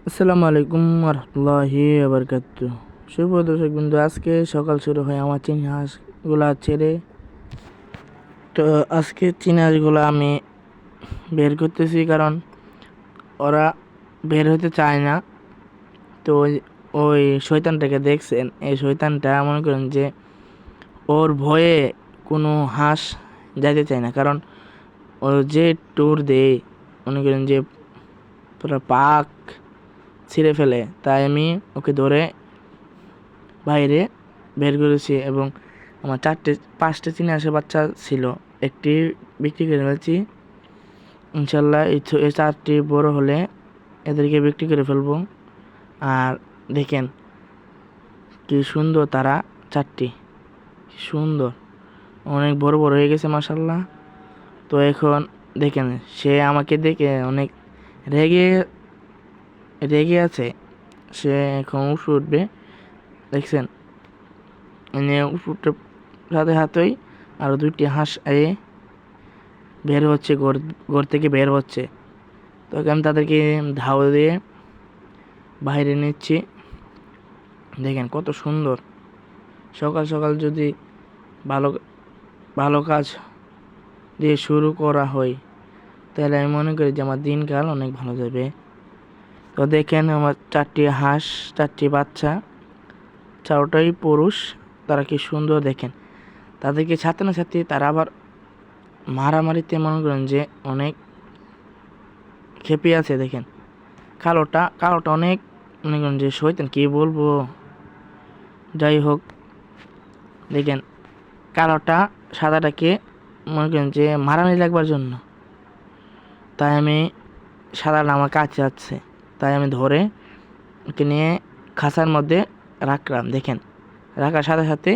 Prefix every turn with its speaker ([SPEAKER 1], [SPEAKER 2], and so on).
[SPEAKER 1] আসসালামু আলাইকুম রহমতুল্লাহি বারকাতু। শুভ দর্শক বিন্দু, আজকে সকাল শুরু হয় আমার চীনা হাঁসগুলা ছেড়ে। তো আজকে চীনা হাঁসগুলা আমি বের করতেছি, কারণ ওরা বের হতে চায় না। তো ওই শয়তানটাকে দেখছেন, এই শয়তানটা মনে করেন যে ওর ভয়ে কোনো হাঁস যাইতে চায় না, কারণ ও যে ট্যুর দেয় মনে করেন যে পুরো পাক ছিঁড়ে ফেলে। তাই আমি ওকে ধরে বাইরে বের করেছি, এবং আমার 5টে চীনা হাঁসের বাচ্চা ছিল, একটি বিক্রি করে ফেলেছি। ইনশাল্লাহ এই 4টি বড় হলে এদেরকে বিক্রি করে ফেলবো। আর দেখেন কি সুন্দর তারা, 4টি সুন্দর, অনেক বড় বড় হয়ে গেছে মাশাল্লাহ। তো এখন দেখেন সে আমাকে দেখে অনেক রেগে রেগে আছে। সে এখন উঠবে, দেখছেন এনে উপরটা সাথে হাতই আরো 2টি হাঁস বের হচ্ছে, ঘর থেকে বের হচ্ছে। তো আমি তাদেরকে ধাও দিয়ে বাইরে নিচ্ছি। দেখেন কত সুন্দর, সকাল সকাল যদি ভালো ভালো কাজ দিয়ে শুরু করা হয়, তাহলে আমি মনে করি যে আমার দিনকাল অনেক ভালো যাবে। তো দেখেন আমার 4টি হাঁস, 4টি বাচ্চা, 4টাই পুরুষ। তারা কি সুন্দর দেখেন, তাদেরকে সাথে না সাথে তারা আবার মারামারিতে মনে করেন যে অনেক খেপে আছে। দেখেন কালোটা অনেক মনে করেন যে শয়তান, কি বলবো। যাই হোক, দেখেন কালোটা সাদাটাকে মনে করেন যে মারামারি লাগবার জন্য, তাই আমি সাদাটা আমার কাছে আছে, তাই আমি ধরে ওকে নিয়ে খাঁচার মধ্যে রাখলাম। দেখেন রাখার সাথে সাথে